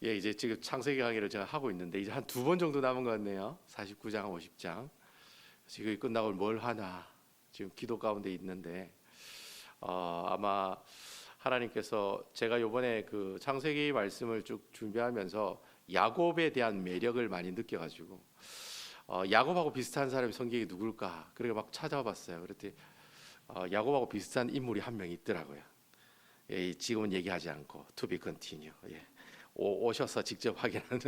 예, 이제 지금 창세기 강의를 제가 하고 있는데 이제 한 두 번 정도 남은 것 같네요. 49장, 50장. 지금 끝나고 뭘 하나 지금 기도 가운데 있는데 아마 하나님께서 제가 이번에 그 창세기 말씀을 쭉 준비하면서 야곱에 대한 매력을 많이 느껴가지고 야곱하고 비슷한 사람이 성경에 누굴까? 그래서 막 찾아봤어요. 그랬더니 야곱하고 비슷한 인물이 한 명 있더라고요. 예, 지금은 얘기하지 않고 to be continue. 예. 오셔서 직접 확인하는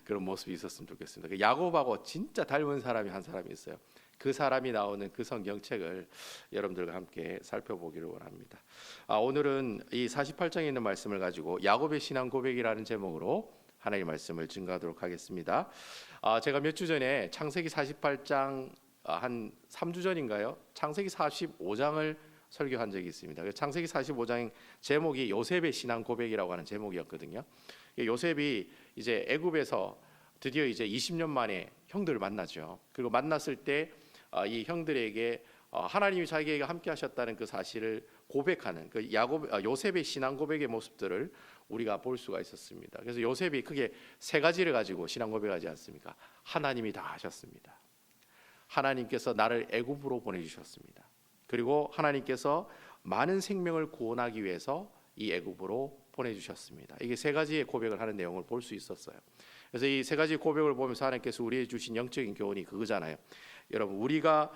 그런 모습이 있었으면 좋겠습니다. 그 야곱하고 진짜 닮은 사람이 한 사람이 있어요. 그 사람이 나오는 그 성경책을 여러분들과 함께 살펴보기를 원합니다. 오늘은 이 48장에 있는 말씀을 가지고 야곱의 신앙 고백이라는 제목으로 하나님의 말씀을 증거하도록 하겠습니다. 제가 몇 주 전에 창세기 48장 한 3주 전인가요? 창세기 45장을 설교한 적이 있습니다. 창세기 45장 제목이 요셉의 신앙 고백이라고 하는 제목이었거든요. 요셉이 이제 애굽에서 드디어 이제 20년 만에 형들을 만나죠. 그리고 만났을 때 이 형들에게 하나님이 자기에게 함께 하셨다는 그 사실을 고백하는 그 요셉의 신앙 고백의 모습들을 우리가 볼 수가 있었습니다. 그래서 요셉이 크게 세 가지를 가지고 신앙 고백하지 않습니까? 하나님이 다 하셨습니다. 하나님께서 나를 애굽으로 보내주셨습니다. 그리고 하나님께서 많은 생명을 구원하기 위해서 이 애굽으로 보내주셨습니다. 이게 세 가지의 고백을 하는 내용을 볼 수 있었어요. 그래서 이 세 가지 고백을 보면서 하나님께서 우리에게 주신 영적인 교훈이 그거잖아요. 여러분, 우리가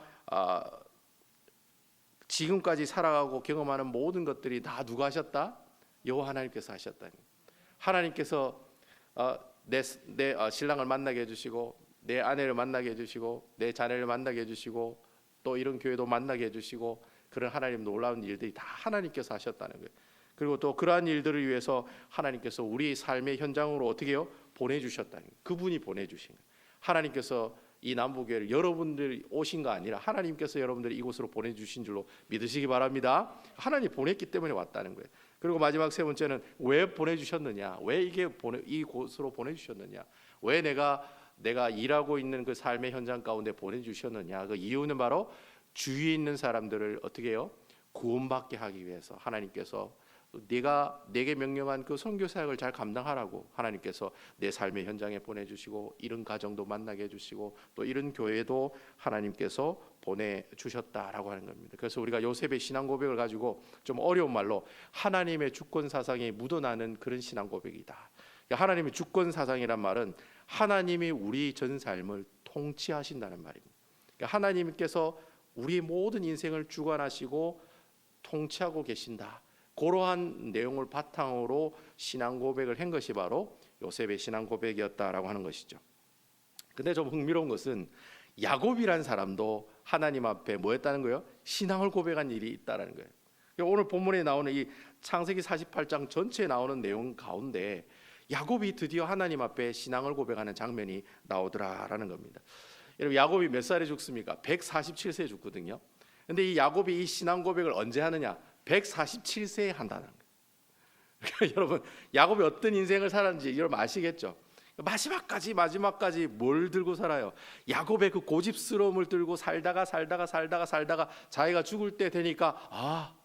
지금까지 살아가고 경험하는 모든 것들이 다 누가 하셨다? 여호와 하나님께서 하셨다니. 하나님께서 내 신랑을 만나게 해주시고, 내 아내를 만나게 해주시고, 내 자녀를 만나게 해주시고, 또 이런 교회도 만나게 해주시고, 그런 하나님 놀라운 일들이 다 하나님께서 하셨다는 거예요. 그리고 또 그러한 일들을 위해서 하나님께서 우리 삶의 현장으로 어떻게 해요? 보내주셨다는 거예요. 그분이 보내주신 거예요. 하나님께서 이 남부교회를 여러분들이 오신 거 아니라 하나님께서 여러분들이 이곳으로 보내주신 줄로 믿으시기 바랍니다. 하나님 보냈기 때문에 왔다는 거예요. 그리고 마지막 세 번째는 왜 보내주셨느냐? 왜 이곳으로 보내주셨느냐? 왜 내가 일하고 있는 그 삶의 현장 가운데 보내주셨느냐? 그 이유는 바로 주위에 있는 사람들을 어떻게 해요? 구원받게 하기 위해서 하나님께서 네가 내게 명령한 그 선교 사역을 잘 감당하라고 하나님께서 내 삶의 현장에 보내주시고, 이런 가정도 만나게 해주시고, 또 이런 교회도 하나님께서 보내주셨다라고 하는 겁니다. 그래서 우리가 요셉의 신앙 고백을 가지고 좀 어려운 말로 하나님의 주권 사상이 묻어나는 그런 신앙 고백이다. 하나님의 주권 사상이란 말은 하나님이 우리 전 삶을 통치하신다는 말입니다. 하나님께서 우리 모든 인생을 주관하시고 통치하고 계신다. 그러한 내용을 바탕으로 신앙 고백을 한 것이 바로 요셉의 신앙 고백이었다라고 하는 것이죠. 근데 좀 흥미로운 것은 야곱이란 사람도 하나님 앞에 뭐 했다는 거예요? 신앙을 고백한 일이 있다라는 거예요. 오늘 본문에 나오는 이 창세기 48장 전체에 나오는 내용 가운데 야곱이 드디어 하나님 앞에 신앙을 고백하는 장면이 나오더라라는 겁니다. 여러분, 야곱이 몇 살에 죽습니까? 147세에 죽거든요. 근데 이 야곱이 이 신앙 고백을 언제 하느냐? 147세에 한다는 거예요. 그러니까 여러분, 야곱이 어떤 인생을 살았는지 여러분 아시겠죠? 마지막까지 뭘 들고 살아요? 야곱의 그 고집스러움을 들고 살다가 자기가 죽을 때 되니까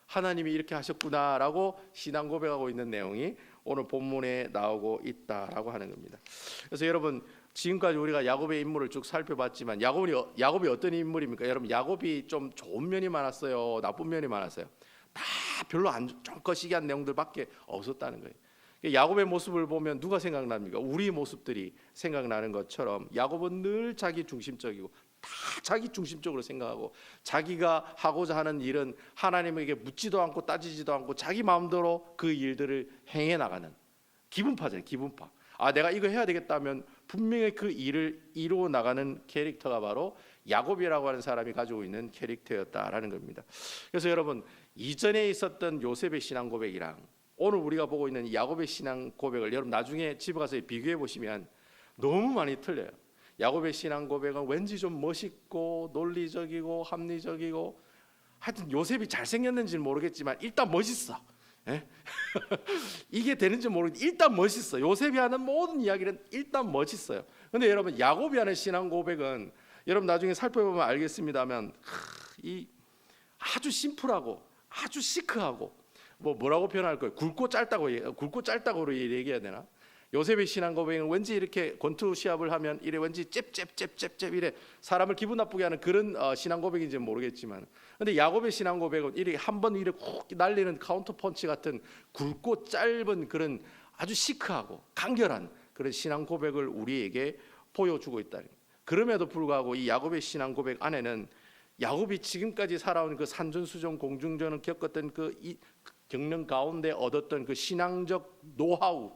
하나님이 이렇게 하셨구나라고 신앙 고백하고 있는 내용이 오늘 본문에 나오고 있다라고 하는 겁니다. 그래서 여러분, 지금까지 우리가 야곱의 인물을 쭉 살펴봤지만 야곱이 어떤 인물입니까? 여러분, 야곱이 좀 좋은 면이 많았어요? 나쁜 면이 많았어요? 다 별로 좀 거시기한 내용들밖에 없었다는 거예요. 야곱의 모습을 보면 누가 생각납니까? 우리 모습들이 생각나는 것처럼 야곱은 늘 자기 중심적이고 다 자기 중심적으로 생각하고, 자기가 하고자 하는 일은 하나님에게 묻지도 않고 따지지도 않고 자기 마음대로 그 일들을 행해 나가는 기분파잖아요. 기분파. 내가 이거 해야 되겠다면 분명히 그 일을 이루어 나가는 캐릭터가 바로 야곱이라고 하는 사람이 가지고 있는 캐릭터였다라는 겁니다. 그래서 여러분, 이전에 있었던 요셉의 신앙 고백이랑 오늘 우리가 보고 있는 야곱의 신앙 고백을 여러분 나중에 집에 가서 비교해 보시면 너무 많이 틀려요. 야곱의 신앙 고백은 왠지 좀 멋있고 논리적이고 합리적이고, 하여튼 요셉이 잘생겼는지는 모르겠지만 일단 멋있어. 이게 되는지 모르겠는데 일단 멋있어. 요셉이 하는 모든 이야기는 일단 멋있어요. 근데 여러분, 야곱이 하는 신앙 고백은 여러분 나중에 살펴보면 알겠습니다만 이 아주 심플하고 아주 시크하고 뭐라고 표현할 거예요? 굵고 짧다고 얘기해야 되나? 요셉의 신앙 고백은 왠지 이렇게 권투 시합을 하면 이래 왠지 잽잽잽잽잽 이래 사람을 기분 나쁘게 하는 그런 신앙 고백인지는 모르겠지만, 근데 야곱의 신앙 고백은 이렇게 한번 이래 훅 날리는 카운터 펀치 같은 굵고 짧은 그런 아주 시크하고 간결한 그런 신앙 고백을 우리에게 보여주고 있다. 그럼에도 불구하고 이 야곱의 신앙 고백 안에는 야곱이 지금까지 살아온 그 산전수전 공중전을 겪었던 그 경륜 가운데 얻었던 그 신앙적 노하우,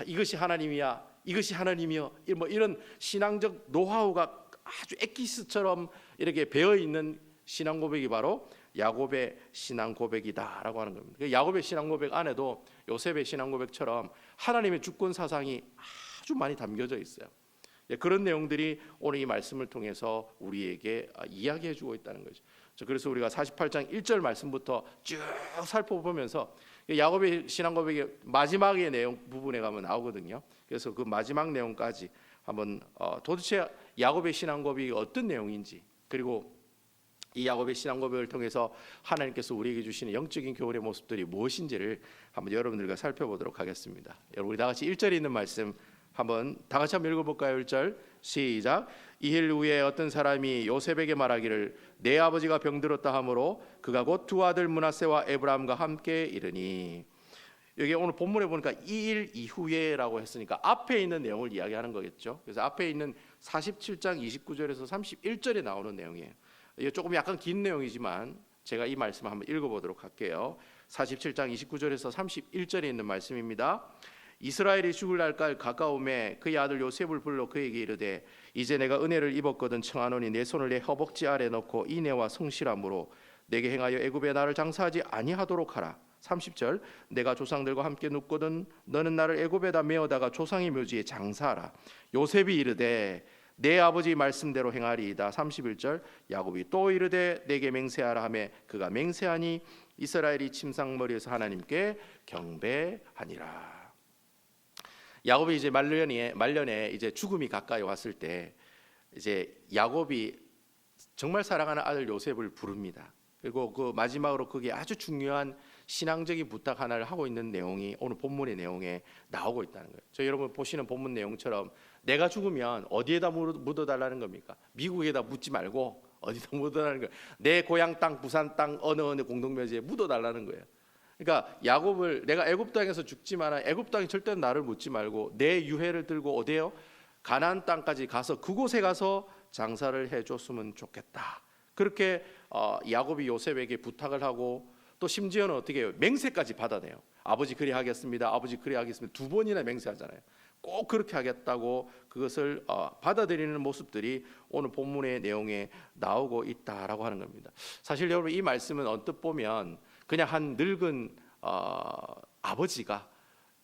이것이 하나님이야, 이것이 하나님이여, 뭐 이런 신앙적 노하우가 아주 엑기스처럼 이렇게 배어 있는 신앙 고백이 바로 야곱의 신앙 고백이다라고 하는 겁니다. 야곱의 신앙 고백 안에도 요셉의 신앙 고백처럼 하나님의 주권 사상이 아주 많이 담겨져 있어요. 그런 내용들이 오늘 이 말씀을 통해서 우리에게 이야기해주고 있다는 거죠. 그래서 우리가 48장 1절 말씀부터 쭉 살펴보면서 야곱의 신앙 고백의 마지막의 내용 부분에 가면 나오거든요. 그래서 그 마지막 내용까지 한번 도대체 야곱의 신앙 고백이 어떤 내용인지, 그리고 이 야곱의 신앙 고백을 통해서 하나님께서 우리에게 주시는 영적인 교훈의 모습들이 무엇인지를 한번 여러분들과 살펴보도록 하겠습니다. 여러분, 우리 다 같이 1절에 있는 말씀 한번 다 같이 한번 읽어볼까요? 1절 시작. 이힐 후에 어떤 사람이 요셉에게 말하기를 내 아버지가 병들었다 하므로 그가 곧 두 아들 므낫세와 에브라임과 함께 이르니. 여기 오늘 본문에 보니까 2일 이후에라고 했으니까 앞에 있는 내용을 이야기하는 거겠죠. 그래서 앞에 있는 47장 29절에서 31절에 나오는 내용이에요. 이게 조금 약간 긴 내용이지만 제가 이 말씀을 한번 읽어보도록 할게요. 47장 29절에서 31절에 있는 말씀입니다. 이스라엘이 죽을 날까지 가까움에 그의 아들 요셉을 불러 그에게 이르되 이제 내가 은혜를 입었거든 청하노니 내 손을 내 허벅지 아래 넣고 인애와 성실함으로 내게 행하여 애굽에 나를 장사하지 아니하도록 하라. 30절 내가 조상들과 함께 눕거든 너는 나를 애굽에다 메어다가 조상의 묘지에 장사하라. 요셉이 이르되 내 아버지 말씀대로 행하리이다. 31절 야곱이 또 이르되 내게 맹세하라 하매 그가 맹세하니 이스라엘이 침상머리에서 하나님께 경배하니라. 야곱이 이제 말년에 이제 죽음이 가까이 왔을 때 이제 야곱이 정말 사랑하는 아들 요셉을 부릅니다. 그리고 그 마지막으로 그게 아주 중요한 신앙적인 부탁 하나를 하고 있는 내용이 오늘 본문의 내용에 나오고 있다는 거예요. 저 여러분 보시는 본문 내용처럼 내가 죽으면 어디에다 묻어달라는 겁니까? 미국에다 묻지 말고 어디다 묻어달라는 거예요. 내 고향 땅, 부산 땅 어느 공동묘지에 묻어달라는 거예요. 그러니까 야곱을 내가 애굽 땅에서 죽지만 애굽 땅이 절대 나를 묻지 말고 내 유해를 들고 어디에요? 가나안 땅까지 가서 그곳에 가서 장사를 해줬으면 좋겠다. 그렇게 야곱이 요셉에게 부탁을 하고 또 심지어는 어떻게 해요? 맹세까지 받아내요. 아버지 그리 하겠습니다. 아버지 그리 하겠습니다. 두 번이나 맹세하잖아요. 꼭 그렇게 하겠다고 그것을 받아들이는 모습들이 오늘 본문의 내용에 나오고 있다라고 하는 겁니다. 사실 여러분 이 말씀은 언뜻 보면 그냥 한 늙은 아버지가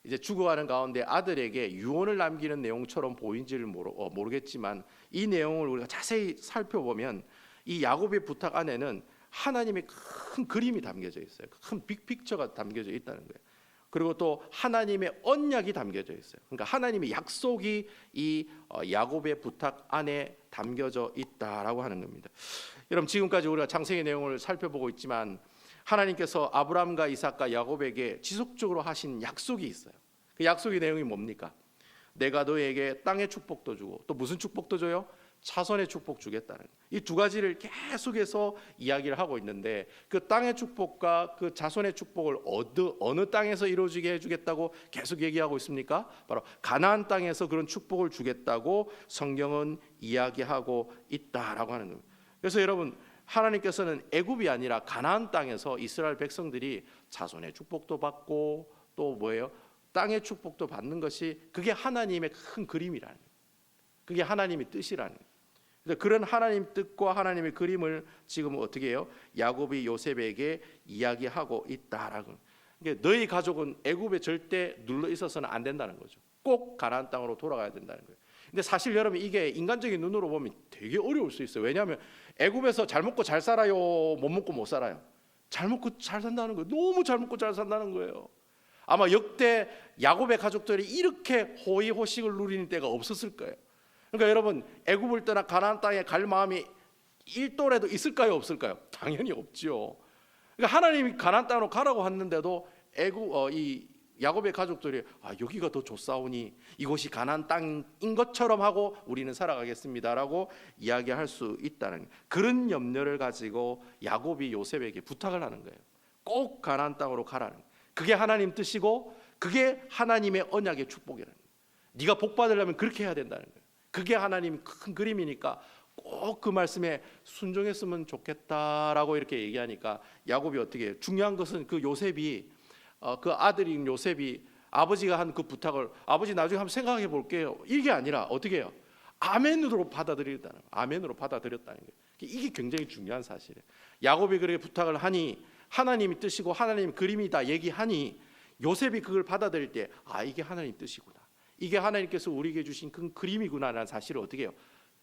이제 죽어가는 가운데 아들에게 유언을 남기는 내용처럼 보인지를 모르겠지만 이 내용을 우리가 자세히 살펴보면 이 야곱의 부탁 안에는 하나님의 큰 그림이 담겨져 있어요. 큰 빅픽처가 담겨져 있다는 거예요. 그리고 또 하나님의 언약이 담겨져 있어요. 그러니까 하나님의 약속이 이 야곱의 부탁 안에 담겨져 있다라고 하는 겁니다. 여러분 지금까지 우리가 창세기 내용을 살펴보고 있지만 하나님께서 아브라함과 이삭과 야곱에게 지속적으로 하신 약속이 있어요. 그 약속의 내용이 뭡니까? 내가 너에게 땅의 축복도 주고 또 무슨 축복도 줘요? 자손의 축복 주겠다는 이 두 가지를 계속해서 이야기를 하고 있는데 그 땅의 축복과 그 자손의 축복을 어느 땅에서 이루어지게 해주겠다고 계속 얘기하고 있습니까? 바로 가나안 땅에서 그런 축복을 주겠다고 성경은 이야기하고 있다라고 하는 겁니다. 그래서 여러분 하나님께서는 애굽이 아니라 가나안 땅에서 이스라엘 백성들이 자손의 축복도 받고 또 뭐예요? 땅의 축복도 받는 것이 그게 하나님의 큰 그림이라는 거예요. 그게 하나님의 뜻이라는 거예요. 그런 하나님 뜻과 하나님의 그림을 지금 어떻게 해요? 야곱이 요셉에게 이야기하고 있다라고. 그러니까 너희 가족은 애굽에 절대 눌러 있어서는 안 된다는 거죠. 꼭 가나안 땅으로 돌아가야 된다는 거예요. 근데 사실 여러분 이게 인간적인 눈으로 보면 되게 어려울 수 있어요. 왜냐하면 애굽에서 잘 먹고 잘 살아요, 못 먹고 못 살아요? 잘 먹고 잘 산다는 거예요. 너무 잘 먹고 잘 산다는 거예요. 아마 역대 야곱의 가족들이 이렇게 호의호식을 누리는 때가 없었을 거예요. 그러니까 여러분 애굽을 떠나 가나안 땅에 갈 마음이 1도라도 있을까요, 없을까요? 당연히 없죠. 그러니까 하나님이 가나안 땅으로 가라고 했는데도 이 야곱의 가족들이 여기가 더 좋사오니 이곳이 가나안 땅인 것처럼 하고 우리는 살아가겠습니다라고 이야기할 수 있다는 그런 염려를 가지고 야곱이 요셉에게 부탁을 하는 거예요. 꼭 가나안 땅으로 가라는 거예요. 그게 하나님 뜻이고 그게 하나님의 언약의 축복이라는 거예요. 네가 복 받으려면 그렇게 해야 된다는 거예요. 그게 하나님 큰 그림이니까 꼭 그 말씀에 순종했으면 좋겠다라고 이렇게 얘기하니까 야곱이 어떻게 해요? 중요한 것은 그 요셉이 그 아들인 요셉이 아버지가 한 그 부탁을 아버지 나중에 한번 생각해 볼게요. 이게 아니라 어떻게 해요? 아멘으로 받아들였다는 거예요. 아멘으로 받아들였다는 거예요. 이게 굉장히 중요한 사실이에요. 야곱이 그렇게 부탁을 하니 하나님이 뜻이고 하나님 그림이다 얘기하니 요셉이 그걸 받아들일 때 이게 하나님 뜻이구나. 이게 하나님께서 우리에게 주신 그 그림이구나라는 사실을 어떻게 해요?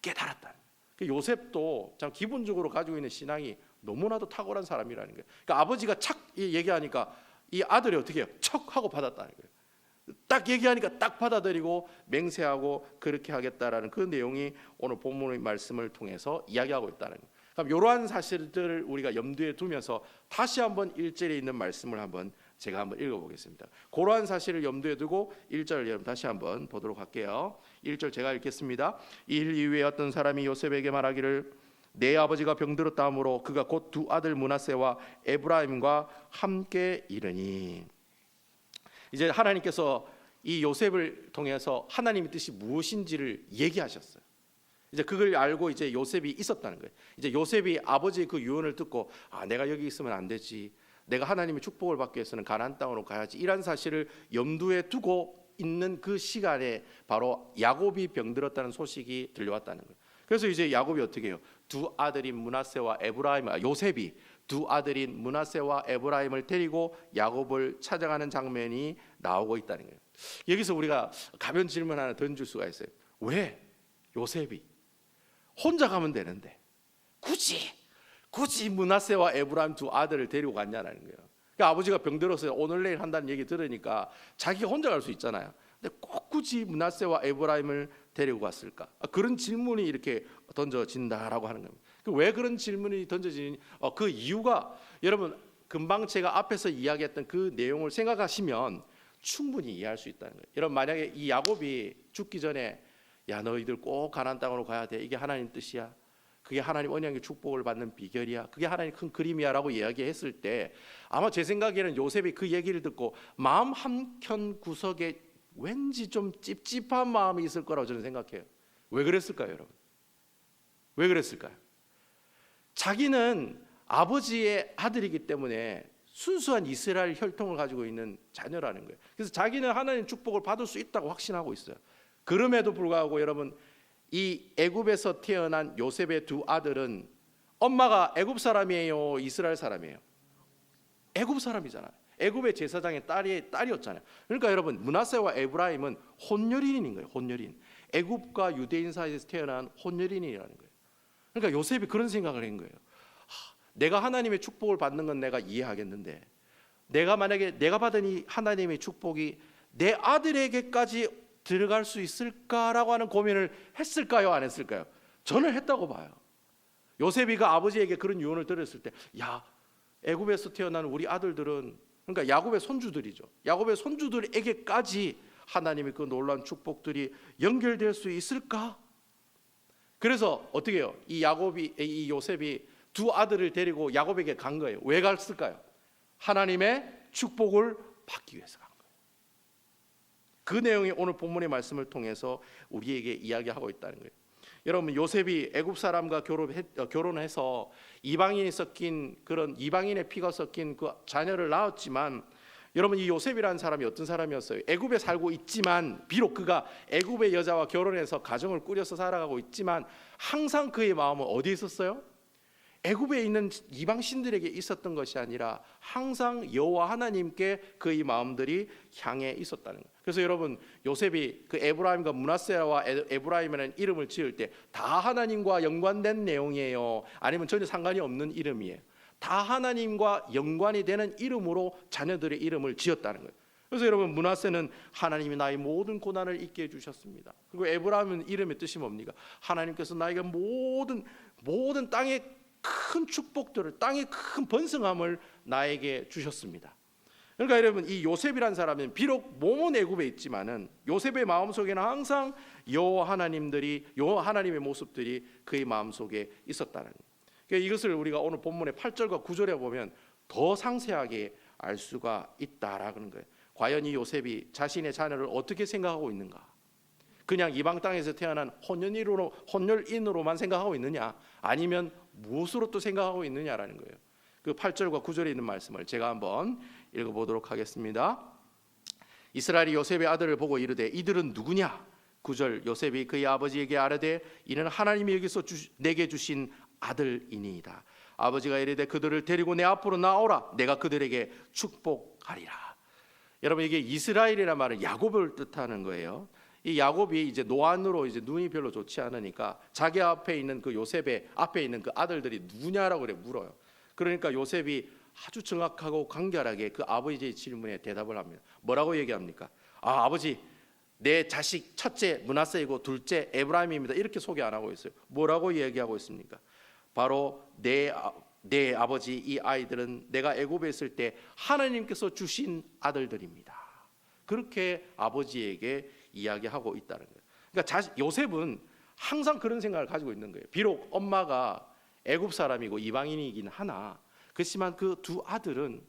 깨달았다는 거예요. 요셉도 참 기본적으로 가지고 있는 신앙이 너무나도 탁월한 사람이라는 거예요. 그러니까 아버지가 착 얘기하니까 이 아들이 어떻게 해요? 척 하고 받았다는 거예요. 딱 얘기하니까 딱 받아들이고 맹세하고 그렇게 하겠다라는 그 내용이 오늘 본문의 말씀을 통해서 이야기하고 있다는 거예요. 그럼 이러한 사실들을 우리가 염두에 두면서 다시 한번 1절에 있는 말씀을 제가 한번 읽어보겠습니다. 그러한 사실을 염두에 두고 1절 여러분 다시 한번 보도록 할게요. 1절 제가 읽겠습니다. 이 일 이후에 어떤 사람이 요셉에게 말하기를 내 아버지가 병들었다 하므로 그가 곧 두 아들 므낫세와 에브라임과 함께 이르니. 이제 하나님께서 이 요셉을 통해서 하나님의 뜻이 무엇인지를 얘기하셨어요. 이제 그걸 알고 이제 요셉이 있었다는 거예요. 이제 요셉이 아버지의 그 유언을 듣고 내가 여기 있으면 안 되지. 내가 하나님의 축복을 받기 위해서는 가나안 땅으로 가야지. 이런 사실을 염두에 두고 있는 그 시간에 바로 야곱이 병들었다는 소식이 들려왔다는 거예요. 그래서 이제 야곱이 어떻게 해요? 두 아들인 므낫세와 에브라임, 요셉이 두 아들인 므낫세와 에브라임을 데리고 야곱을 찾아가는 장면이 나오고 있다는 거예요. 여기서 우리가 가벼운 질문 하나 던질 수가 있어요. 왜 요셉이 혼자 가면 되는데 굳이 므낫세와 에브라임 두 아들을 데리고 갔냐는 거예요. 그러니까 아버지가 병들어서 오늘 내일 한다는 얘기 들으니까 자기가 혼자 갈 수 있잖아요. 근데 꼭 굳이 므낫세와 에브라임을 데리고 갔을까? 그런 질문이 이렇게 던져진다라고 하는 겁니다. 왜 그런 질문이 던져지니? 그 이유가 여러분 금방 제가 앞에서 이야기했던 그 내용을 생각하시면 충분히 이해할 수 있다는 거예요. 여러분 만약에 이 야곱이 죽기 전에 너희들 꼭 가나안 땅으로 가야 돼. 이게 하나님 뜻이야. 그게 하나님 언약의 축복을 받는 비결이야. 그게 하나님 큰 그림이야라고 이야기했을 때 아마 제 생각에는 요셉이 그 얘기를 듣고 마음 한켠 구석에 왠지 좀 찝찝한 마음이 있을 거라고 저는 생각해요. 왜 그랬을까요, 여러분? 왜 그랬을까요? 자기는 아버지의 아들이기 때문에 순수한 이스라엘 혈통을 가지고 있는 자녀라는 거예요. 그래서 자기는 하나님 축복을 받을 수 있다고 확신하고 있어요. 그럼에도 불구하고 여러분 이 애굽에서 태어난 요셉의 두 아들은 엄마가 애굽 사람이에요, 이스라엘 사람이에요? 애굽 사람이잖아요. 애굽의 제사장의 딸이었잖아요. 그러니까 여러분 므낫세와 에브라임은 혼혈인인 거예요. 혼혈인. 애굽과 유대인 사이에서 태어난 혼혈인이라는 거예요. 그러니까 요셉이 그런 생각을 한 거예요. 내가 하나님의 축복을 받는 건 내가 이해하겠는데 만약에 내가 받은 이 하나님의 축복이 내 아들에게까지 들어갈 수 있을까라고 하는 고민을 했을까요? 안 했을까요? 저는 했다고 봐요. 요셉이 그 아버지에게 그런 유언을 들었을 때 애굽에서 태어난 우리 아들들은 그러니까 야곱의 손주들이죠. 야곱의 손주들에게까지 하나님의 그 놀라운 축복들이 연결될 수 있을까? 그래서 어떻게 해요? 이 요셉이 두 아들을 데리고 야곱에게 간 거예요. 왜 갔을까요? 하나님의 축복을 받기 위해서 간 거예요. 그 내용이 오늘 본문의 말씀을 통해서 우리에게 이야기하고 있다는 거예요. 여러분 요셉이 애굽 사람과 결혼해서 이방인이 섞인 그런 이방인의 피가 섞인 그 자녀를 낳았지만 여러분 이 요셉이라는 사람이 어떤 사람이었어요? 애굽에 살고 있지만 비록 그가 애굽의 여자와 결혼해서 가정을 꾸려서 살아가고 있지만 항상 그의 마음은 어디에 있었어요? 애굽에 있는 이방 신들에게 있었던 것이 아니라 항상 여호와 하나님께 그의 마음들이 향해 있었다는 거예요. 그래서 여러분 요셉이 그 에브라임과 므낫세와 에브라임이라는 이름을 지을 때 다 하나님과 연관된 내용이에요? 아니면 전혀 상관이 없는 이름이에요? 다 하나님과 연관이 되는 이름으로 자녀들의 이름을 지었다는 거예요. 그래서 여러분 므낫세는 하나님이 나의 모든 고난을 잊게 해주셨습니다. 그리고 에브라임은 이름의 뜻이 뭡니까? 하나님께서 나에게 모든 땅의 큰 축복들을 땅의 큰 번성함을 나에게 주셨습니다. 그러니까 여러분, 이 요셉이란 사람은 비록 몸은 애굽에 있지만은 요셉의 마음속에는 항상 여호와 하나님의 모습들이 그의 마음속에 있었다는 거예요. 그러니까 이것을 우리가 오늘 본문의 8절과 9절에 보면 더 상세하게 알 수가 있다라는 거예요. 과연 이 요셉이 자신의 자녀를 어떻게 생각하고 있는가? 그냥 이방 땅에서 태어난 혼혈인으로만 생각하고 있느냐, 아니면 무엇으로 또 생각하고 있느냐라는 거예요. 그 8절과 9절에 있는 말씀을 제가 한번 읽어보도록 하겠습니다. 이스라엘이 요셉의 아들을 보고 이르되 이들은 누구냐? 9절, 요셉이 그의 아버지에게 아뢰되 이는 하나님이 여기서 내게 주신 아들이니이다. 아버지가 이르되 그들을 데리고 내 앞으로 나오라. 내가 그들에게 축복하리라. 여러분, 이게 이스라엘이라는 말은 야곱을 뜻하는 거예요. 이 야곱이 이제 노안으로 이제 눈이 별로 좋지 않으니까 자기 앞에 있는 그 요셉의 앞에 있는 그 아들들이 누구냐라고 그래 물어요. 그러니까 요셉이 아주 정확하고 간결하게 그 아버지의 질문에 대답을 합니다. 뭐라고 얘기합니까? 아버지, 내 자식 첫째 므낫세이고 둘째 에브라임입니다. 이렇게 소개 안 하고 있어요. 뭐라고 얘기하고 있습니까? 바로 내 아버지, 이 아이들은 내가 애굽에 있을 때 하나님께서 주신 아들들입니다. 그렇게 아버지에게 이야기하고 있다는 거예요. 그러니까 요셉은 항상 그런 생각을 가지고 있는 거예요. 비록 엄마가 애굽 사람이고 이방인이긴 하나, 그렇지만 그 두 아들은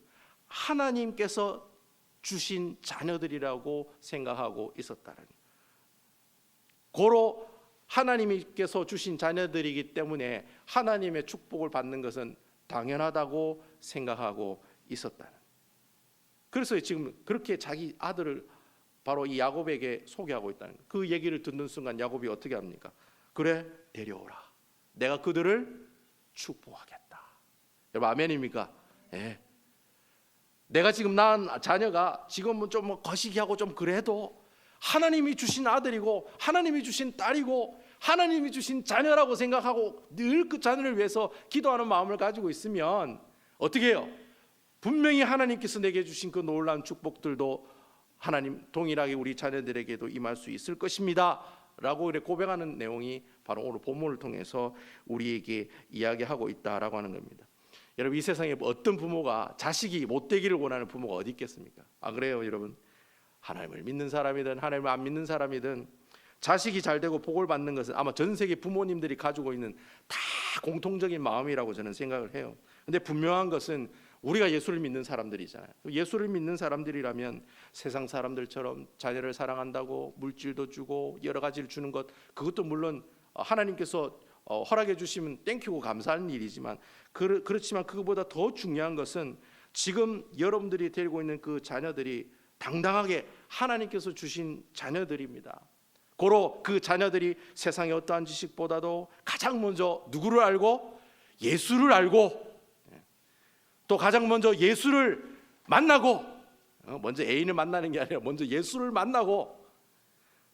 하나님께서 주신 자녀들이라고 생각하고 있었다는 거예요. 고로 하나님께서 주신 자녀들이기 때문에 하나님의 축복을 받는 것은 당연하다고 생각하고 있었다는 거예요. 그래서 지금 그렇게 자기 아들을 바로 이 야곱에게 소개하고 있다는 거예요. 그 얘기를 듣는 순간 야곱이 어떻게 합니까? 그래, 데려오라. 내가 그들을 축복하겠다. 여러분, 아멘입니까? 예. 내가 지금 낳은 자녀가 지금은 좀 거시기하고 좀 그래도 하나님이 주신 아들이고 하나님이 주신 딸이고 하나님이 주신 자녀라고 생각하고 늘 그 자녀를 위해서 기도하는 마음을 가지고 있으면 어떻게 해요? 분명히 하나님께서 내게 주신 그 놀라운 축복들도 하나님 동일하게 우리 자녀들에게도 임할 수 있을 것입니다 라고 고백하는 내용이 바로 오늘 본문을 통해서 우리에게 이야기하고 있다라고 하는 겁니다. 여러분, 이 세상에 어떤 부모가 자식이 못되기를 원하는 부모가 어디 있겠습니까? 그래요 여러분? 하나님을 믿는 사람이든 하나님을 안 믿는 사람이든 자식이 잘 되고 복을 받는 것은 아마 전 세계 부모님들이 가지고 있는 다 공통적인 마음이라고 저는 생각을 해요. 근데 분명한 것은 우리가 예수를 믿는 사람들이잖아요. 예수를 믿는 사람들이라면 세상 사람들처럼 자녀를 사랑한다고 물질도 주고 여러 가지를 주는 것, 그것도 물론 하나님께서 허락해 주시면 땡큐고 감사한 일이지만 그렇지만 그것보다 더 중요한 것은 지금 여러분들이 데리고 있는 그 자녀들이 당당하게 하나님께서 주신 자녀들입니다. 고로 그 자녀들이 세상의 어떠한 지식보다도 가장 먼저 누구를 알고? 예수를 알고, 또 가장 먼저 예수를 만나고, 먼저 애인을 만나는 게 아니라 먼저 예수를 만나고,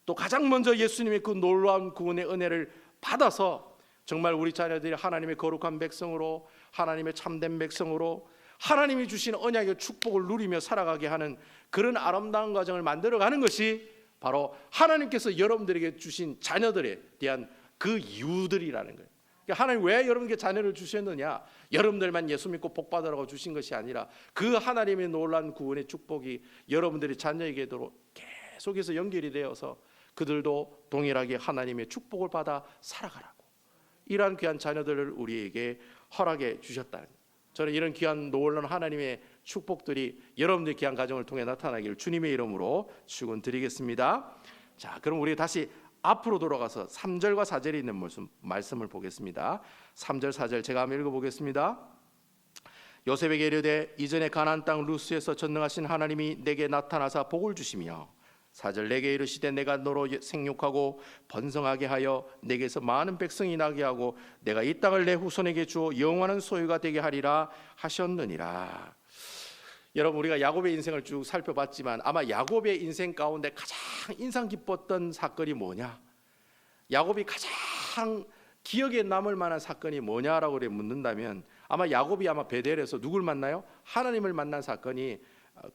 또 가장 먼저 예수님의 그 놀라운 구원의 은혜를 받아서 정말 우리 자녀들이 하나님의 거룩한 백성으로, 하나님의 참된 백성으로 하나님이 주신 언약의 축복을 누리며 살아가게 하는 그런 아름다운 과정을 만들어가는 것이 바로 하나님께서 여러분들에게 주신 자녀들에 대한 그 이유들이라는 거예요. 하나님 왜 여러분께 자녀를 주셨느냐? 여러분들만 예수 믿고 복 받으라고 주신 것이 아니라 그 하나님의 놀라운 구원의 축복이 여러분들의 자녀에게도 계속해서 연결이 되어서 그들도 동일하게 하나님의 축복을 받아 살아가라고, 이러한 귀한 자녀들을 우리에게 허락해 주셨다는 거예요. 저는 이런 귀한 놀라운 하나님의 축복들이 여러분들의 귀한 가정을 통해 나타나기를 주님의 이름으로 축원드리겠습니다. 자, 그럼 우리 다시 앞으로 돌아가서 3절과 4절에 있는 말씀을 보겠습니다. 3절 4절 제가 한번 읽어보겠습니다. 요셉에게 이르되 이전에 가나안 땅 루스에서 전능하신 하나님이 내게 나타나사 복을 주시며 4절 내게 이르시되 내가 너로 생육하고 번성하게 하여 내게서 많은 백성이 나게 하고 내가 이 땅을 내 후손에게 주어 영원한 소유가 되게 하리라 하셨느니라. 여러분, 우리가 야곱의 인생을 쭉 살펴봤지만 아마 야곱의 인생 가운데 가장 인상 깊었던 사건이 뭐냐, 야곱이 가장 기억에 남을 만한 사건이 뭐냐라고 묻는다면 아마 야곱이 베델에서 누굴 만나요? 하나님을 만난 사건이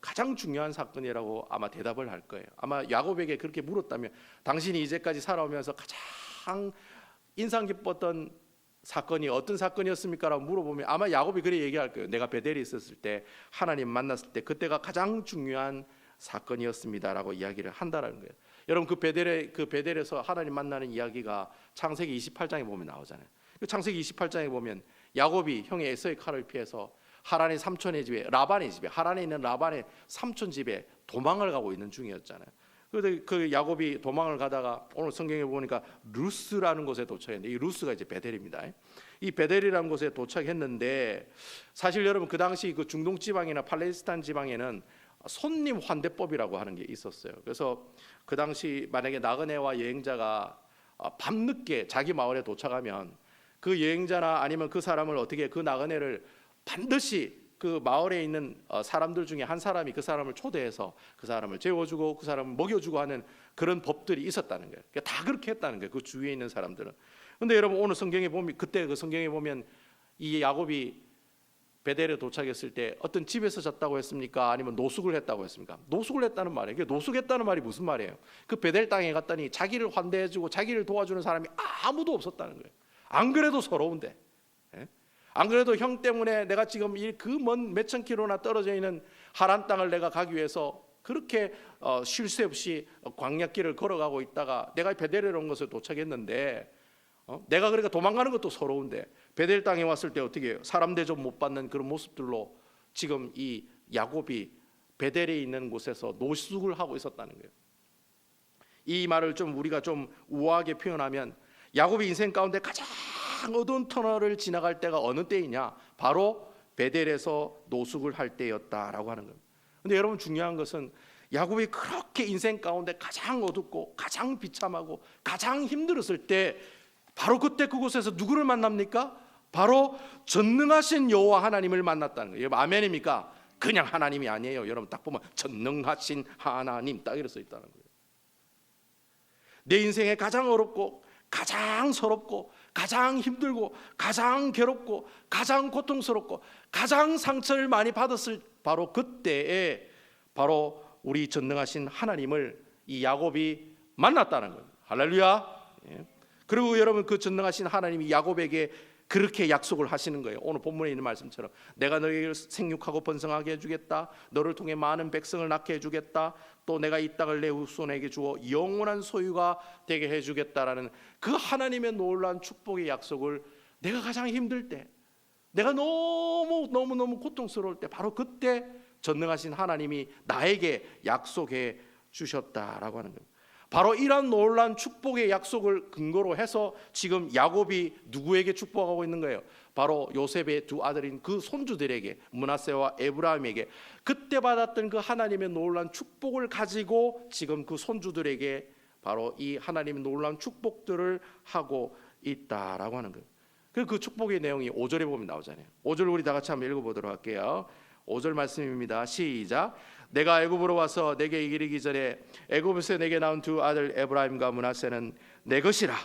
가장 중요한 사건이라고 아마 대답을 할 거예요. 아마 야곱에게 그렇게 물었다면 당신이 이제까지 살아오면서 가장 인상 깊었던 사건이 어떤 사건이었습니까라고 물어보면 아마 야곱이 그래 얘기할 거예요. 내가 베델에 있었을 때 하나님 만났을 때 그때가 가장 중요한 사건이었습니다라고 이야기를 한다라는 거예요. 여러분 그 베델에서 하나님 만나는 이야기가 창세기 28장에 보면 나오잖아요. 그 창세기 28장에 보면 야곱이 형의 에서의 칼을 피해서 하란의 삼촌의 집에 라반의 집에 하란에 있는 라반의 삼촌 집에 도망을 가고 있는 중이었잖아요. 그런데 그 야곱이 도망을 가다가 오늘 성경에 보니까 루스라는 곳에 도착했는데 이 루스가 이제 베델입니다. 이 베델이라는 곳에 도착했는데 사실 여러분 그 당시 그 중동 지방이나 팔레스타인 지방에는 손님 환대법이라고 하는 게 있었어요. 그래서 그 당시 만약에 나그네와 여행자가 밤늦게 자기 마을에 도착하면 그 여행자나 아니면 그 사람을 어떻게 그 나그네를 반드시 그 마을에 있는 사람들 중에 한 사람이 그 사람을 초대해서 그 사람을 재워주고 그 사람을 먹여주고 하는 그런 법들이 있었다는 거예요. 그러니까 다 그렇게 했다는 거예요. 그 주위에 있는 사람들은. 그런데 여러분 오늘 성경에 보면 그때 그 성경에 보면 이 야곱이 베델에 도착했을 때 어떤 집에서 잤다고 했습니까? 아니면 노숙을 했다고 했습니까? 노숙을 했다는 말이에요. 그 노숙했다는 말이 무슨 말이에요? 그 베델 땅에 갔더니 자기를 환대해주고 자기를 도와주는 사람이 아무도 없었다는 거예요. 안 그래도 서러운데, 안 그래도 형 때문에 내가 지금 그 먼 몇천 킬로나 떨어져 있는 하란 땅을 내가 가기 위해서 그렇게 쉴 새 없이 광야길을 걸어가고 있다가 내가 베델에 온 것에 도착했는데 내가 그러니까 도망가는 것도 서러운데 베델 땅에 왔을 때 어떻게 해요? 사람 대접 못 받는 그런 모습들로 지금 이 야곱이 베델에 있는 곳에서 노숙을 하고 있었다는 거예요. 이 말을 좀 우리가 좀 우아하게 표현하면 야곱의 인생 가운데 가장 어두운 터널을 지나갈 때가 어느 때이냐? 바로 베델에서 노숙을 할 때였다라고 하는 겁니다. 근데 여러분 중요한 것은 야곱이 그렇게 인생 가운데 가장 어둡고 가장 비참하고 가장 힘들었을 때 바로 그때 그곳에서 누구를 만납니까? 바로 전능하신 여호와 하나님을 만났다는 거예요. 아멘입니까? 그냥 하나님이 아니에요. 여러분 딱 보면 전능하신 하나님 딱 이렇게 써 있다는 거예요. 내 인생에 가장 어렵고 가장 서럽고 가장 힘들고 가장 괴롭고 가장 고통스럽고 가장 상처를 많이 받았을 바로 그때에 바로 우리 전능하신 하나님을 이 야곱이 만났다는 거예요. 할렐루야. 그리고 여러분 그 전능하신 하나님이 야곱에게 그렇게 약속을 하시는 거예요. 오늘 본문에 있는 말씀처럼 내가 너희를 생육하고 번성하게 해주겠다. 너를 통해 많은 백성을 낳게 해주겠다. 또 내가 이 땅을 내 후손에게 주어 영원한 소유가 되게 해주겠다라는 그 하나님의 놀라운 축복의 약속을 내가 가장 힘들 때, 내가 너무 고통스러울 때 바로 그때 전능하신 하나님이 나에게 약속해 주셨다라고 하는 겁니다. 바로 이러한 놀라운 축복의 약속을 근거로 해서 지금 야곱이 누구에게 축복하고 있는 거예요? 바로 요셉의 두 아들인 그 손주들에게, 므낫세와 에브라임에게 그때 받았던 그 하나님의 놀라운 축복을 가지고 지금 그 손주들에게 바로 이 하나님의 놀라운 축복들을 하고 있다라고 하는 거예요. 그 축복의 내용이 5절에 보면 나오잖아요. 5절 우리 다 같이 한번 읽어보도록 할게요. 5절 말씀입니다. 시작. 내가 애굽으로 와서 내게 이르기 전에 애굽에서 내게 나온 두 아들 에브라임과 므낫세는 내 것이라.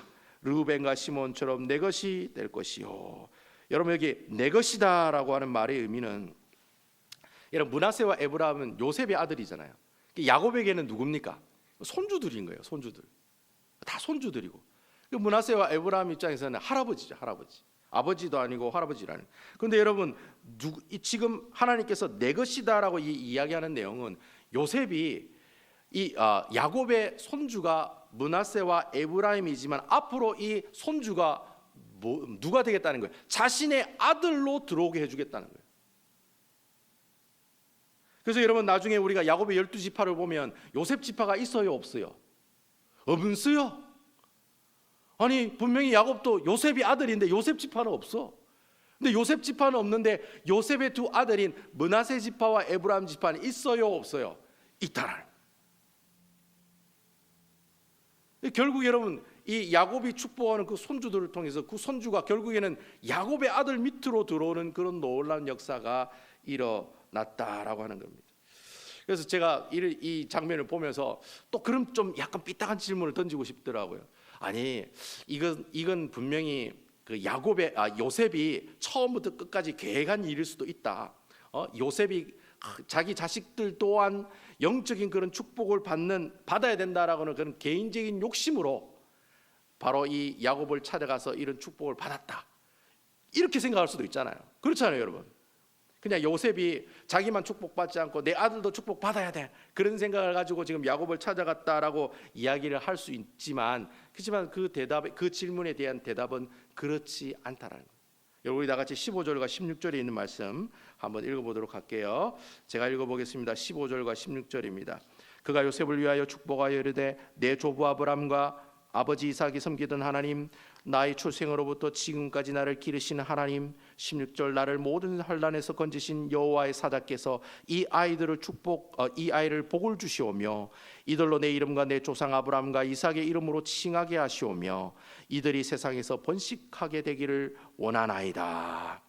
르우벤과 시몬처럼 내 것이 될 것이요. 여러분 여기 내 것이다라고 하는 말의 의미는, 여러분 므낫세와 에브라임은 요셉의 아들이잖아요. 야곱에게는 누굽니까? 손주들인 거예요. 손주들. 다 손주들이고. 므낫세와 에브라임 입장에서는 할아버지죠. 할아버지. 아버지도 아니고 할아버지라는. 그런데 여러분 지금 하나님께서 내 것이다라고 이야기하는 내용은 요셉이 이 야곱의 손주가 므낫세와 에브라임이지만 앞으로 이 손주가 누가 되겠다는 거예요? 자신의 아들로 들어오게 해주겠다는 거예요. 그래서 여러분 나중에 우리가 야곱의 12지파를 보면 요셉 지파가 있어요 없어요? 없어요. 아니 분명히 야곱도 요셉이 아들인데 요셉 지파는 없어. 근데 요셉 지파는 없는데 요셉의 두 아들인 므낫세 지파와 에브라임 지파는 있어요 없어요? 있다라는. 결국 여러분 이 야곱이 축복하는 그 손주들을 통해서 그 손주가 결국에는 야곱의 아들 밑으로 들어오는 그런 놀라운 역사가 일어났다라고 하는 겁니다. 그래서 제가 이 장면을 보면서 또 그런 좀 약간 삐딱한 질문을 던지고 싶더라고요. 아니 이건 분명히 그 요셉이 처음부터 끝까지 계획한 일일 수도 있다. 요셉이 자기 자식들 또한 영적인 그런 축복을 받아야 된다라고는 그런 개인적인 욕심으로 바로 이 야곱을 찾아가서 이런 축복을 받았다. 이렇게 생각할 수도 있잖아요. 그렇잖아요, 여러분. 그냥 요셉이 자기만 축복받지 않고 내 아들도 축복받아야 돼, 그런 생각을 가지고 지금 야곱을 찾아갔다라고 이야기를 할 수 있지만, 그렇지만 그 질문에 대한 대답은 그렇지 않다라는 거예요. 여러분, 우리 다 같이 15절과 16절에 있는 말씀 한번 읽어보도록 할게요. 제가 읽어보겠습니다. 15절과 16절입니다. 그가 요셉을 위하여 축복하여 이르되 내 조부 아브람과 아버지 이삭이 섬기던 하나님, 나의 출생으로부터 지금까지 나를 기르시는 하나님, 16절 나를 모든 환난에서 건지신 여호와의 사자께서 이 아이를 복을 주시오며 이들로 내 이름과 내 조상 아브람과 이삭의 이름으로 칭하게 하시오며 이들이 세상에서 번식하게 되기를 원하나이다.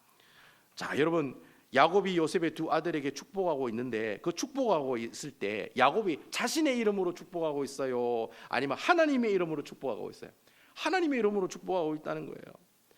자, 여러분, 야곱이 요셉의 두 아들에게 축복하고 있는데, 그 축복하고 있을 때 야곱이 자신의 이름으로 축복하고 있어요, 아니면 하나님의 이름으로 축복하고 있어요? 하나님의 이름으로 축복하고 있다는 거예요.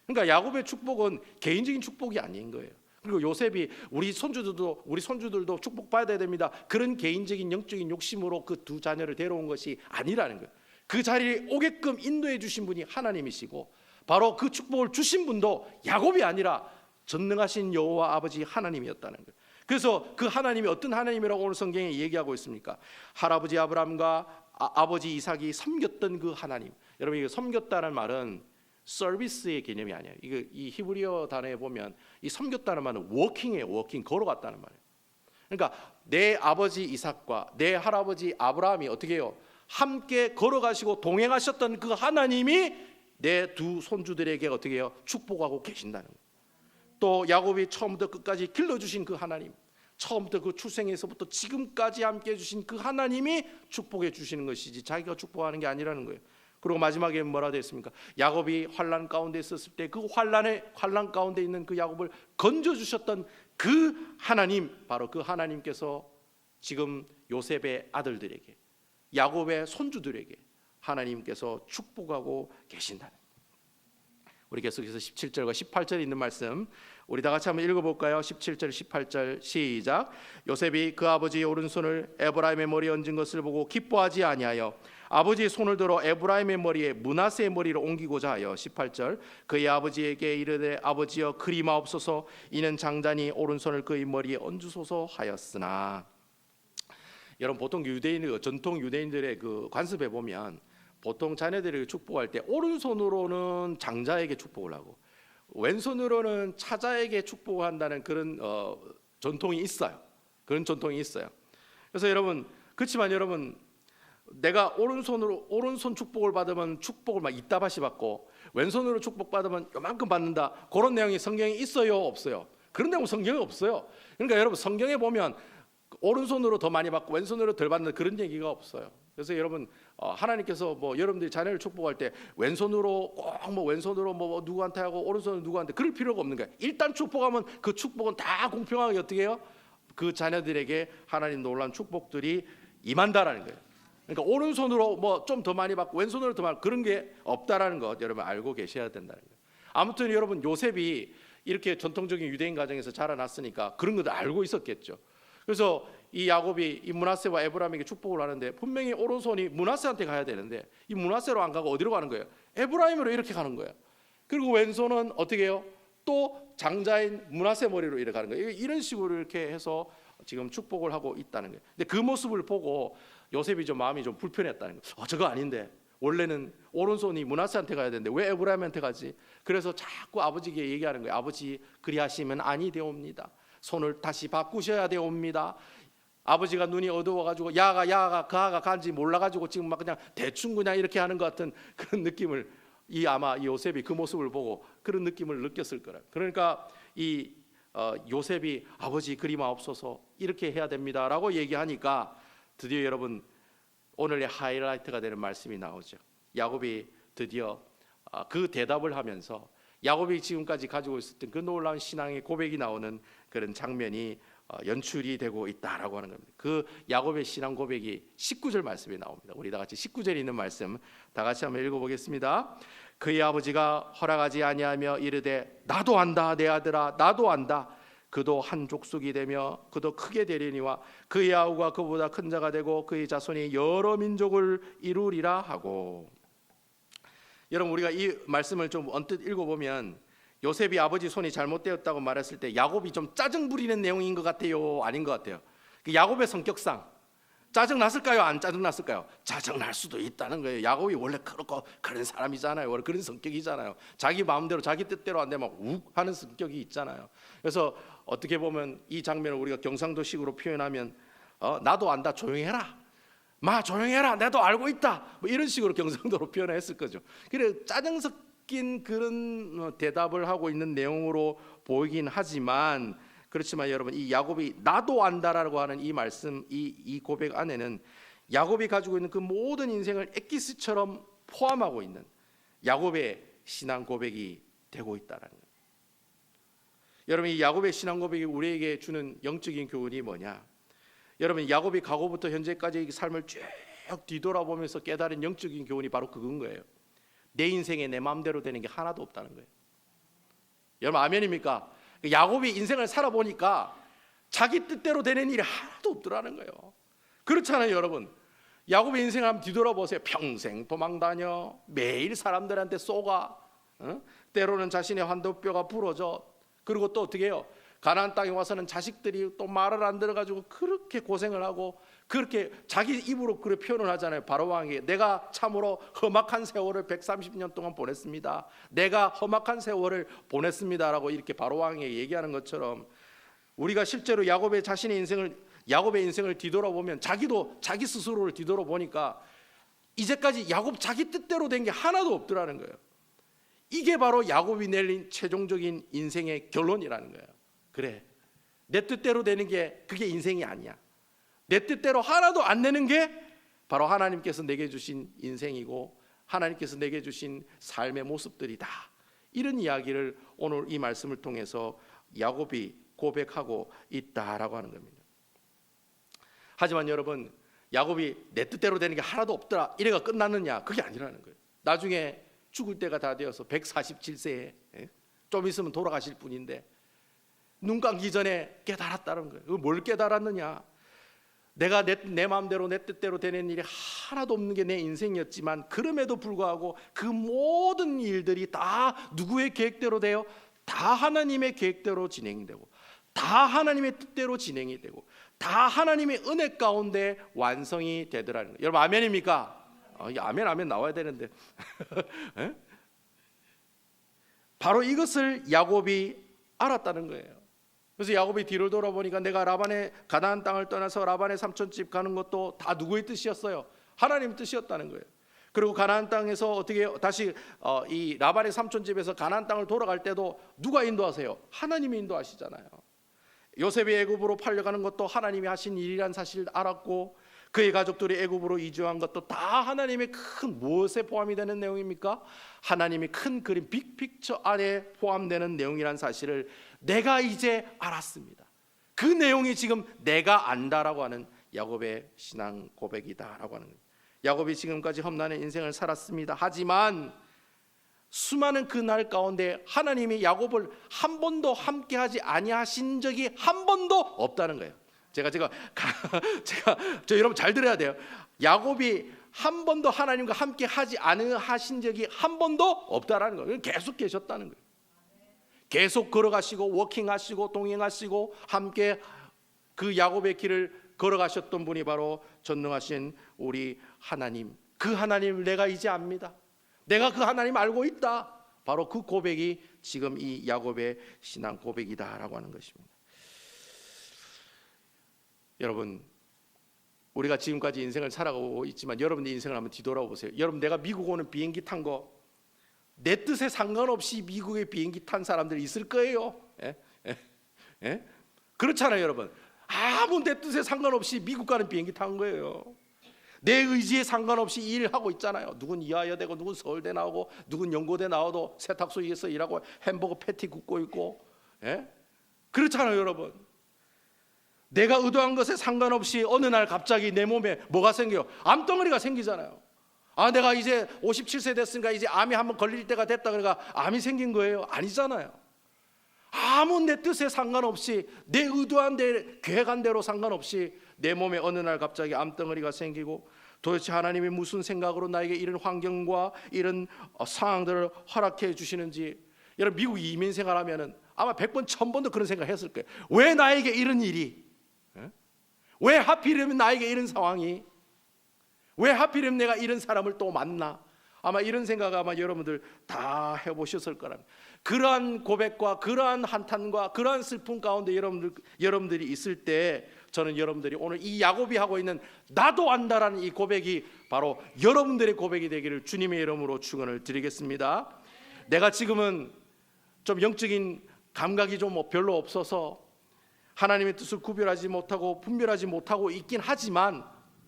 그러니까 야곱의 축복은 개인적인 축복이 아닌 거예요. 그리고 요셉이 우리 손주들도 축복받아야 됩니다, 그런 개인적인 영적인 욕심으로 그 두 자녀를 데려온 것이 아니라는 거예요. 그 자리에 오게끔 인도해 주신 분이 하나님이시고, 바로 그 축복을 주신 분도 야곱이 아니라 전능하신 여호와 아버지 하나님이었다는 거예요. 그래서 그 하나님이 어떤 하나님이라고 오늘 성경에 얘기하고 있습니까? 할아버지 아브람과 아버지 이삭이 섬겼던 그 하나님. 여러분, 이거 섬겼다는 말은 서비스의 개념이 아니에요. 이 히브리어 단어에 보면 이 섬겼다는 말은 워킹이에요. 워킹, 걸어갔다는 말이에요. 그러니까 내 아버지 이삭과 내 할아버지 아브라함이 어떻게 해요? 함께 걸어가시고 동행하셨던 그 하나님이 내 두 손주들에게 어떻게 해요? 축복하고 계신다는 거예요. 또 야곱이 처음부터 끝까지 길러주신 그 하나님, 처음부터 그 출생에서부터 지금까지 함께 해주신 그 하나님이 축복해 주시는 것이지 자기가 축복하는 게 아니라는 거예요. 그리고 마지막에 뭐라 되었습니까? 야곱이 환난 가운데 있었을 때 그 환난 가운데 있는 그 야곱을 건져주셨던 그 하나님, 바로 그 하나님께서 지금 요셉의 아들들에게, 야곱의 손주들에게 하나님께서 축복하고 계신다는 거예요. 우리 계속해서 17절과 18절에 있는 말씀 우리 다 같이 한번 읽어볼까요? 17절 18절 시작. 요셉이 그 아버지의 오른손을 에브라임의 머리에 얹은 것을 보고 기뻐하지 아니하여 아버지의 손을 들어 에브라임의 머리에 므낫세의 머리를 옮기고자 하여 18절 그의 아버지에게 이르되 아버지여 그리마옵소서 이는 장자니 오른손을 그의 머리에 얹으소서 하였으나. 여러분, 보통 전통 유대인들의 그 관습에 보면 보통 자녀들에게 축복할 때 오른손으로는 장자에게 축복을 하고 왼손으로는 차자에게 축복한다는 그런 전통이 있어요. 그런 전통이 있어요. 그래서 여러분, 그렇지만 여러분, 내가 오른손 축복을 받으면 축복을 막 이따바시 받고 왼손으로 축복 받으면 요만큼 받는다, 그런 내용이 성경에 있어요, 없어요? 그런 내용 성경에 없어요. 그러니까 여러분, 성경에 보면 오른손으로 더 많이 받고 왼손으로 덜 받는 그런 얘기가 없어요. 그래서 여러분, 하나님께서 뭐 여러분들이 자녀를 축복할 때 왼손으로 왼손으로 누구한테 하고 오른손으로 누구한테 그럴 필요가 없는 거예요. 일단 축복하면 그 축복은 다 공평하게 어떻게 해요? 그 자녀들에게 하나님 놀라운 축복들이 임한다라는 거예요. 그러니까 오른손으로 뭐 좀 더 많이 받고 왼손으로 더 많이, 그런 게 없다라는 것 여러분 알고 계셔야 된다는 거예요. 아무튼 여러분, 요셉이 이렇게 전통적인 유대인 가정에서 자라났으니까 그런 것도 알고 있었겠죠. 그래서 이 야곱이 이 므낫세와 에브라임에게 축복을 하는데 분명히 오른손이 므낫세한테 가야 되는데 이 므낫세로 안 가고 어디로 가는 거예요? 에브라임으로 이렇게 가는 거예요. 그리고 왼손은 어떻게 해요? 또 장자인 므낫세 머리로 이렇게 가는 거예요. 이런 식으로 이렇게 해서 지금 축복을 하고 있다는 거예요. 근데 그 모습을 보고 요셉이 좀 마음이 좀 불편했다는 거예요. 저거 아닌데 원래는 오른손이 므낫세한테 가야 되는데 왜 에브라임한테 가지? 그래서 자꾸 아버지에게 얘기하는 거예요. 아버지, 그리하시면 아니 되옵니다. 손을 다시 바꾸셔야 되옵니다. 아버지가 눈이 어두워가지고 야가 그아가 간지 몰라가지고 지금 막 그냥 대충 그냥 이렇게 하는 것 같은 그런 느낌을 아마 이 요셉이 그 모습을 보고 그런 느낌을 느꼈을 거라. 그러니까 이 요셉이 아버지 그리마옵소서 이렇게 해야 됩니다라고 얘기하니까 드디어 여러분, 오늘의 하이라이트가 되는 말씀이 나오죠. 야곱이 드디어 그 대답을 하면서 야곱이 지금까지 가지고 있었던 그 놀라운 신앙의 고백이 나오는 그런 장면이 연출이 되고 있다라고 하는 겁니다. 그 야곱의 신앙 고백이 19절 말씀에 나옵니다. 우리 다 같이 19절에 있는 말씀 다 같이 한번 읽어보겠습니다. 그의 아버지가 허락하지 아니하며 이르되 나도 안다 내 아들아 나도 안다. 그도 한 족속이 되며 그도 크게 되리니와 그의 아우가 그보다 큰 자가 되고 그의 자손이 여러 민족을 이루리라 하고. 여러분, 우리가 이 말씀을 좀 언뜻 읽어보면 요셉이 아버지 손이 잘못되었다고 말했을 때 야곱이 좀 짜증 부리는 내용인 것 같아요, 아닌 것 같아요? 그 야곱의 성격상 짜증 났을까요? 안 짜증 났을까요? 짜증 날 수도 있다는 거예요. 야곱이 원래 그렇고 그런 사람이잖아요. 원래 그런 성격이잖아요. 자기 마음대로 자기 뜻대로 안 되면 욱 하는 성격이 있잖아요. 그래서 어떻게 보면 이 장면을 우리가 경상도식으로 표현하면 나도 안다, 조용히 해라, 마 조용히 해라, 나도 알고 있다, 뭐 이런 식으로 경상도로 표현했을 거죠. 그래 짜증 섞인 그런 대답을 하고 있는 내용으로 보이긴 하지만, 그렇지만 여러분, 이 야곱이 나도 안다라고 하는 이 말씀, 이 고백 안에는 야곱이 가지고 있는 그 모든 인생을 엑기스처럼 포함하고 있는 야곱의 신앙 고백이 되고 있다는 거예요. 여러분, 이 야곱의 신앙 고백이 우리에게 주는 영적인 교훈이 뭐냐? 여러분, 야곱이 과거부터 현재까지의 삶을 쭉 뒤돌아보면서 깨달은 영적인 교훈이 바로 그건 거예요. 내 인생에 내 마음대로 되는 게 하나도 없다는 거예요. 여러분, 아멘입니까? 야곱이 인생을 살아보니까 자기 뜻대로 되는 일이 하나도 없더라는 거예요. 그렇잖아요, 여러분. 야곱의 인생을 한번 뒤돌아보세요. 평생 도망다녀, 매일 사람들한테 쏘가, 때로는 자신의 환도뼈가 부러져. 그리고 또 어떻게 해요? 가나안 땅에 와서는 자식들이 또 말을 안 들어가지고 그렇게 고생을 하고, 그렇게 자기 입으로 그렇게 표현을 하잖아요. 바로 왕에게 내가 참으로 험악한 세월을 130년 동안 보냈습니다, 내가 험악한 세월을 보냈습니다라고 이렇게 바로 왕에게 얘기하는 것처럼, 우리가 실제로 야곱의 인생을 뒤돌아보면 자기도 자기 스스로를 뒤돌아보니까 이제까지 야곱 자기 뜻대로 된 게 하나도 없더라는 거예요. 이게 바로 야곱이 내린 최종적인 인생의 결론이라는 거예요. 그래, 내 뜻대로 되는 게 그게 인생이 아니야. 내 뜻대로 하나도 안 되는 게 바로 하나님께서 내게 주신 인생이고 하나님께서 내게 주신 삶의 모습들이다. 이런 이야기를 오늘 이 말씀을 통해서 야곱이 고백하고 있다라고 하는 겁니다. 하지만 여러분, 야곱이 내 뜻대로 되는 게 하나도 없더라 이래가 끝났느냐? 그게 아니라는 거예요. 나중에 죽을 때가 다 되어서 147세에 좀 있으면 돌아가실 분인데 눈 감기 전에 깨달았다는 거예요. 뭘 깨달았느냐? 내가 내 마음대로 내 뜻대로 되는 일이 하나도 없는 게 내 인생이었지만, 그럼에도 불구하고 그 모든 일들이 다 누구의 계획대로 돼요? 다 하나님의 계획대로 진행되고, 다 하나님의 뜻대로 진행이 되고, 다 하나님의 은혜 가운데 완성이 되더라는 거예요. 여러분, 아멘입니까? 아멘 나와야 되는데 바로 이것을 야곱이 알았다는 거예요. 그래서 야곱이 뒤를 돌아보니까 내가 라반의 가나안 땅을 떠나서 라반의 삼촌집 가는 것도 다 누구의 뜻이었어요? 하나님 뜻이었다는 거예요. 그리고 가나안 땅에서 어떻게 다시 이 라반의 삼촌집에서 가나안 땅을 돌아갈 때도 누가 인도하세요? 하나님이 인도하시잖아요. 요셉이 애굽으로 팔려가는 것도 하나님이 하신 일이란 사실을 알았고, 그의 가족들이 애굽으로 이주한 것도 다 하나님의 큰 무엇에 포함이 되는 내용입니까? 하나님이 큰 그림 빅픽처 안에 포함되는 내용이란 사실을 내가 이제 알았습니다. 그 내용이 지금 내가 안다라고 하는 야곱의 신앙 고백이다라고 하는 거예요. 야곱이 지금까지 험난한 인생을 살았습니다. 하지만 수많은 그 날 가운데 하나님이 야곱을 한 번도 함께하지 아니하신 적이 한 번도 없다는 거예요. 저 여러분 잘 들어야 돼요. 야곱이 한 번도 하나님과 함께 하지 않으신 적이 한 번도 없다라는 거예요. 계속 계셨다는 거예요. 계속 걸어가시고 워킹하시고 동행하시고 함께 그 야곱의 길을 걸어가셨던 분이 바로 전능하신 우리 하나님. 그 하나님을 내가 이제 압니다. 내가 그 하나님 알고 있다. 바로 그 고백이 지금 이 야곱의 신앙 고백이다라고 하는 것입니다. 여러분, 우리가 지금까지 인생을 살아가고 있지만 여러분의 인생을 한번 뒤돌아보세요. 여러분, 내가 미국 오는 비행기 탄 거 내 뜻에 상관없이 미국에 비행기 탄 사람들이 있을 거예요. 그렇잖아요, 여러분. 아무 내 뜻에 상관없이 미국 가는 비행기 탄 거예요. 내 의지에 상관없이 일하고 있잖아요. 누군 이화여대고 누군 서울대 나오고 누군 연고대 나와도 세탁소에서 일하고 햄버거 패티 굽고 있고, 그렇잖아요, 여러분. 내가 의도한 것에 상관없이 어느 날 갑자기 내 몸에 뭐가 생겨요? 암덩어리가 생기잖아요. 내가 이제 57세 됐으니까 이제 암이 한번 걸릴 때가 됐다 그러니까 암이 생긴 거예요? 아니잖아요. 아무 내 뜻에 상관없이 내 의도한 대 계획한 대로 상관없이 내 몸에 어느 날 갑자기 암덩어리가 생기고, 도대체 하나님이 무슨 생각으로 나에게 이런 환경과 이런 상황들을 허락해 주시는지, 여러분 미국 이민 생활하면은 아마 100번 1000번도 그런 생각했을 거예요. 왜 나에게 이런 일이? 왜 하필이면 나에게 이런 상황이? 왜 하필이면 내가 이런 사람을 또 만나? 아마 이런 생각 아마 여러분들 다 해보셨을 거랍니다. 그러한 고백과 그러한 한탄과 그러한 슬픔 가운데 여러분들이 있을 때 저는 여러분들이 오늘 이 야곱이 하고 있는 나도 안다라는 이 고백이 바로 여러분들의 고백이 되기를 주님의 이름으로 축원을 드리겠습니다. 내가 지금은 좀 영적인 감각이 좀 별로 없어서 하나님의 뜻을 구별하지 못하고 분별하지 못하고 있긴 하지만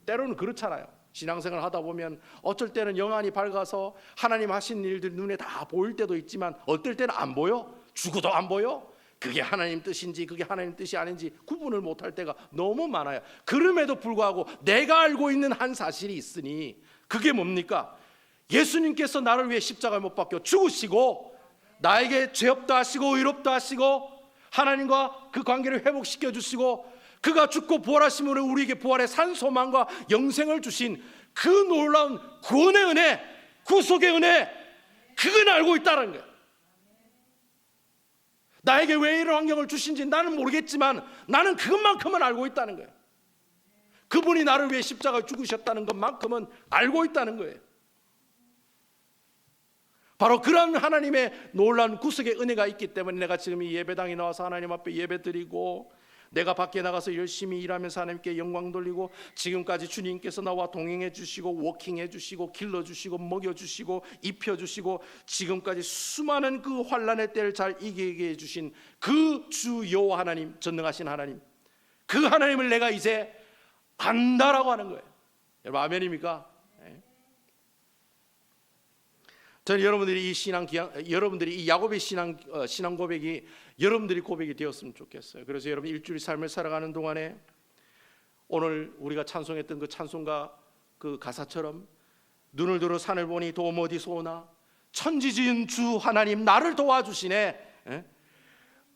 때로는 그렇잖아요. 신앙생활 하다 보면 어쩔 때는 영안이 밝아서 하나님 하신 일들 눈에 다 보일 때도 있지만 어떨 때는 안 보여? 죽어도 안 보여? 그게 하나님 뜻인지 그게 하나님 뜻이 아닌지 구분을 못할 때가 너무 많아요. 그럼에도 불구하고 내가 알고 있는 한 사실이 있으니 그게 뭡니까? 예수님께서 나를 위해 십자가에 못 박혀 죽으시고 나에게 죄 없다 하시고 의롭다 하시고 하나님과 그 관계를 회복시켜 주시고 그가 죽고 부활하심으로 우리에게 부활의 산 소망과 영생을 주신 그 놀라운 구원의 은혜, 구속의 은혜, 그건 알고 있다는 거예요. 나에게 왜 이런 환경을 주신지 나는 모르겠지만 나는 그것만큼은 알고 있다는 거예요. 그분이 나를 위해 십자가에 죽으셨다는 것만큼은 알고 있다는 거예요. 바로 그런 하나님의 놀라운 구속의 은혜가 있기 때문에 내가 지금 이 예배당에 나와서 하나님 앞에 예배드리고 내가 밖에 나가서 열심히 일하면서 하나님께 영광 돌리고 지금까지 주님께서 나와 동행해 주시고 워킹해 주시고 길러 주시고 먹여 주시고 입혀 주시고 지금까지 수많은 그 환난의 때를 잘 이기게 해 주신 그 주 여호와 하나님, 전능하신 하나님, 그 하나님을 내가 이제 안다라고 하는 거예요. 여러분 아멘입니까? 저는 여러분들이 이 야곱의 신앙 고백이 여러분들이 고백이 되었으면 좋겠어요. 그래서 여러분 일주일 삶을 살아가는 동안에 오늘 우리가 찬송했던 그 찬송가 그 가사처럼 눈을 들어 산을 보니 도움 어디서 오나 천지지은 주 하나님 나를 도와주시네.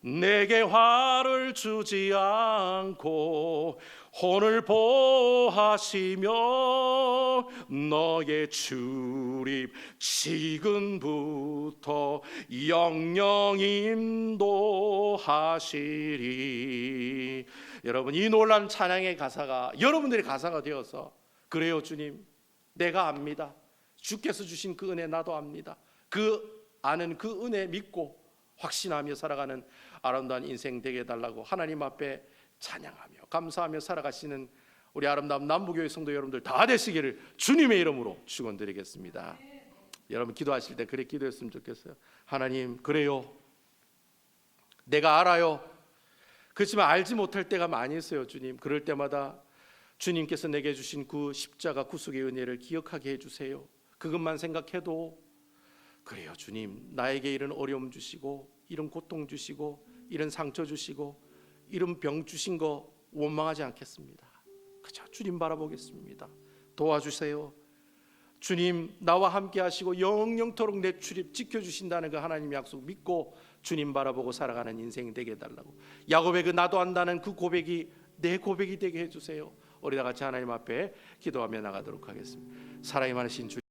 내게 화를 주지 않고 혼을 보하시며 너의 출입 지금부터 영영 인도하시리. 여러분 이 놀라운 찬양의 가사가 여러분들의 가사가 되어서 그래요 주님 내가 압니다. 주께서 주신 그 은혜 나도 압니다. 그 아는 그 은혜 믿고 확신하며 살아가는 아름다운 인생 되게 해달라고 하나님 앞에 찬양하며 감사하며 살아가시는 우리 아름다운 남부교회 성도 여러분들 다 되시기를 주님의 이름으로 축원드리겠습니다. 여러분 기도하실 때 그렇게 기도했으면 좋겠어요. 하나님 그래요 내가 알아요. 그렇지만 알지 못할 때가 많이 있어요 주님. 그럴 때마다 주님께서 내게 주신 그 십자가 구속의 은혜를 기억하게 해주세요. 그것만 생각해도 그래요 주님 나에게 이런 어려움 주시고 이런 고통 주시고 이런 상처 주시고 이런 병 주신 거 원망하지 않겠습니다. 그저 주님 바라보겠습니다. 도와주세요 주님. 나와 함께 하시고 영영토록 내 출입 지켜주신다는 그 하나님 약속 믿고 주님 바라보고 살아가는 인생 되게 해달라고 야곱의 그 나도 안다는 그 고백이 내 고백이 되게 해주세요. 우리 다 같이 하나님 앞에 기도하며 나가도록 하겠습니다. 사랑이 많으신 주님